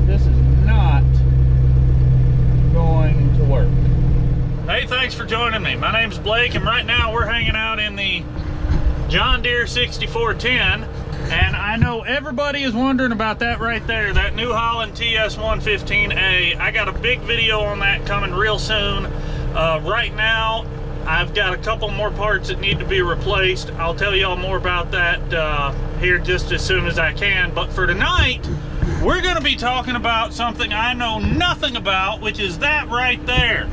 this is not going to work. Hey, thanks for joining me. My name's Blake, and right now we're hanging out in the John Deere 6410. And I know everybody is wondering about that right there, that New Holland TS115A. I got a big video on that coming real soon. Right now, I've got a couple more parts that need to be replaced. I'll tell y'all more about that here just as soon as I can. But for tonight, we're going to be talking about something I know nothing about, which is that right there.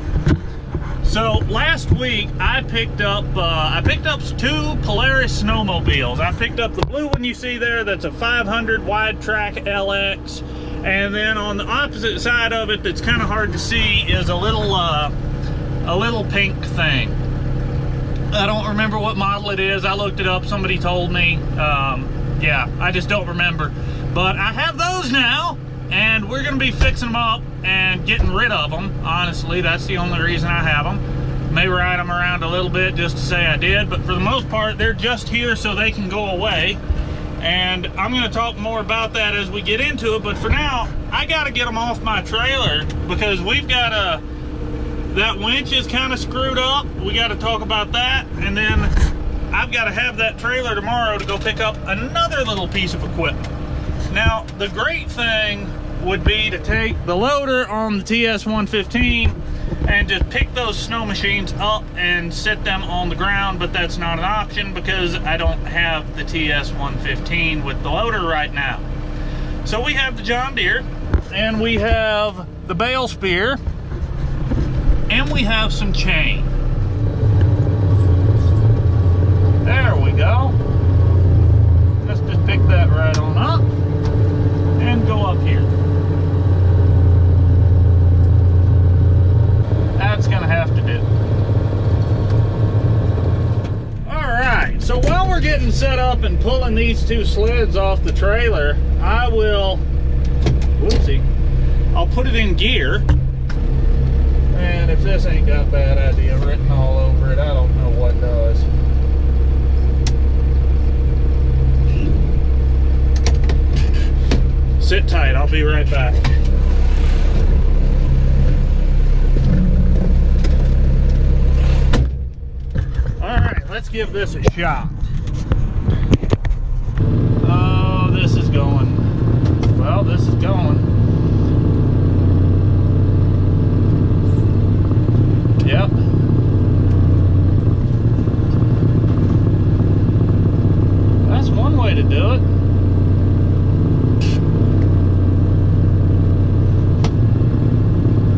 So last week I picked up 2 Polaris snowmobiles. I picked up the blue one you see there, that's a 500 wide track LX, and then on the opposite side of it that's kind of hard to see is a little pink thing. I don't remember what model it is. I looked it up, somebody told me. Yeah, I just don't remember. But I have those now, and we're gonna be fixing them up and getting rid of them. Honestly, that's the only reason I have them. May ride them around a little bit just to say I did, but for the most part, they're just here so they can go away. And I'm gonna talk more about that as we get into it, but for now, I gotta get them off my trailer because we've got that winch is kind of screwed up. We gotta talk about that, and then I've gotta have that trailer tomorrow to go pick up another little piece of equipment. Now, the great thing would be to take the loader on the TS115 and just pick those snow machines up and sit them on the ground, but that's not an option because I don't have the TS115 with the loader right now. So we have the John Deere, and we have the bale spear, and we have some chain. There we go. Let's just pick that right on up and go up here. That's gonna have to do. All right, so while we're getting set up and pulling these 2 sleds off the trailer, I will, whoopsie, I'll put it in gear. And if this ain't got bad idea written all over it, I don't know what does. Sit tight, I'll be right back. All right, let's give this a shot. Oh, this is going. Well, this is going. Yep. That's one way to do it.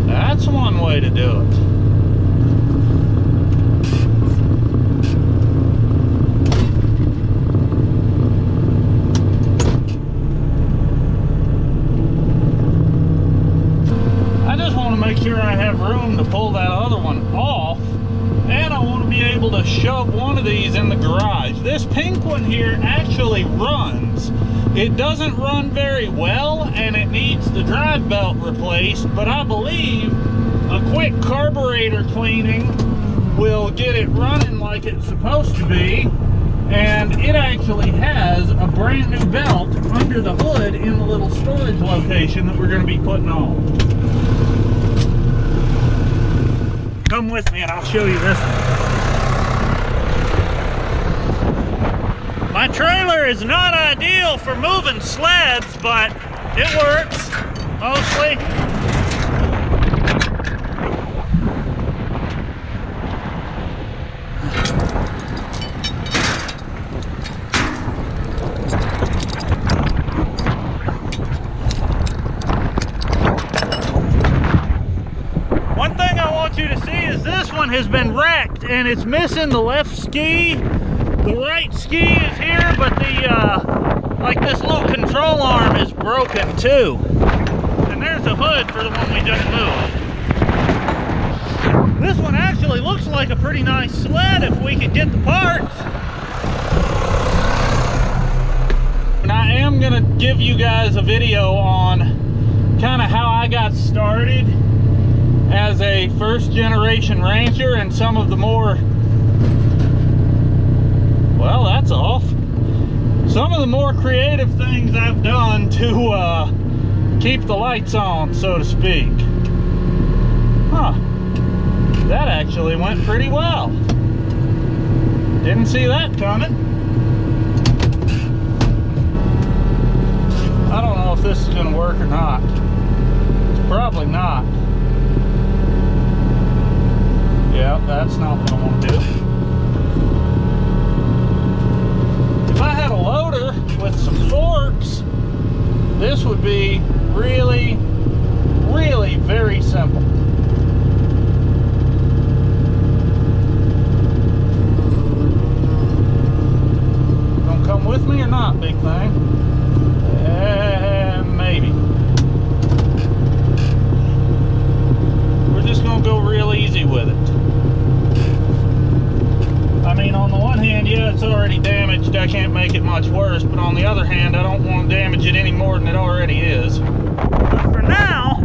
That's one way to do it. I just want to make sure I have room to pull that other one off, and I want to be able to shove one of these in the garage. This pink one here actually runs. It doesn't run very well, and it needs the drive belt replaced, but I believe a quick carburetor cleaning will get it running like it's supposed to be, and it actually has a brand new belt under the hood in the little storage location that we're going to be putting on. Come with me and I'll show you this one. My trailer is not ideal for moving sleds, but it works mostly. One thing I want you to see is this one has been wrecked and it's missing the left ski. The right ski is here, but the like this little control arm is broken too. And there's a hood for the one we just moved. This one actually looks like a pretty nice sled if we could get the parts. And I am gonna give you guys a video on kind of how I got started as a first generation rancher and some of the more, well, that's off. Some of the more creative things I've done to keep the lights on, so to speak. Huh. That actually went pretty well. Didn't see that coming. I don't know if this is going to work or not. It's probably not. Yeah, that's not what I want to do. If I had a loader with some forks, this would be really, really very simple. Gonna come with me or not, big thing? Maybe. We're just gonna go real easy with it. I mean, on the one hand, yeah, it's already damaged. I can't make it much worse. But on the other hand, I don't want to damage it any more than it already is. But for now,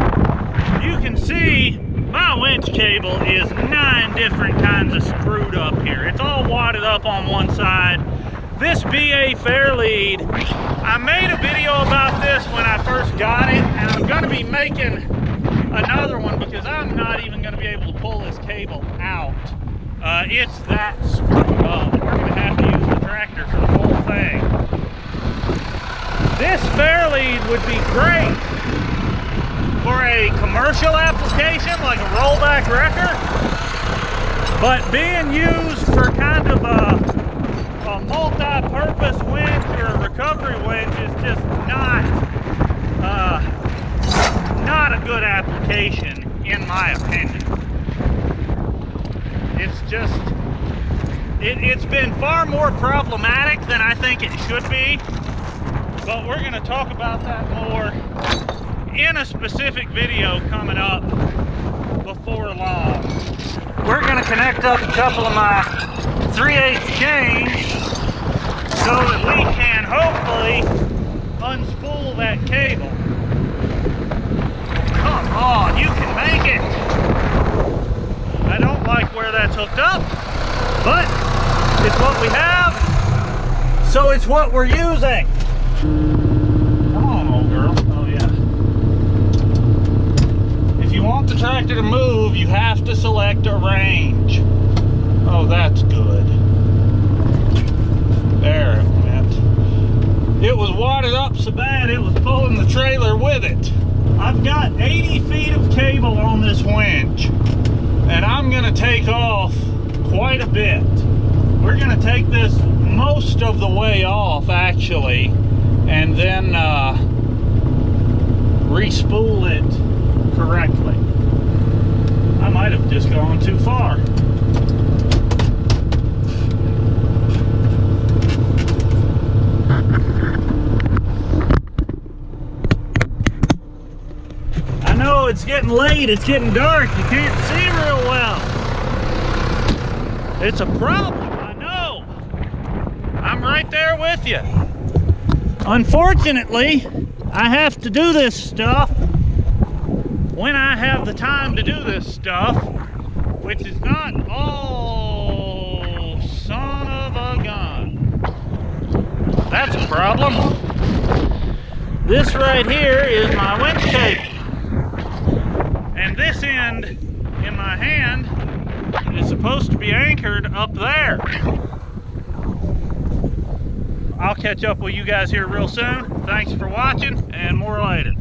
you can see my winch cable is 9 different kinds of screwed up here. It's all wadded up on one side. This BA Fairlead, I made a video about this when I first got it, and I'm going to be making another one because I'm not even going to be able to pull this cable out. It's that screwed up. We're going to have to use the tractor for the whole thing. This Fairlead would be great for a commercial application like a rollback wrecker, but being used for kind of a multi-purpose winch or a recovery winch is just not a good application, in my opinion. It's just, it's been far more problematic than I think it should be, but we're going to talk about that more in a specific video coming up before long. We're going to connect up a couple of my 3/8 chains so that we can hopefully unspool that cable. Come on, you can make it! I don't like where that's hooked up, but it's what we have, so it's what we're using. Come on, old girl. Oh yeah. If you want the tractor to move, you have to select a range. Oh, that's good. There it went. It was wadded up so bad it was pulling the trailer with it. I've got 80 feet of cable on this winch, and I'm going to take off quite a bit. We're going to take this most of the way off, actually, and then re-spool it correctly. I might have just gone too far. I know it's getting late, it's getting dark, you can't see real well. It's a problem, I know. I'm right there with you. Unfortunately, I have to do this stuff when I have the time to do this stuff, which is not, oh, son of a gun. That's a problem. This right here is my winch cable. And this end in my hand is supposed to be anchored up there. I'll catch up with you guys here real soon. Thanks for watching, and more later.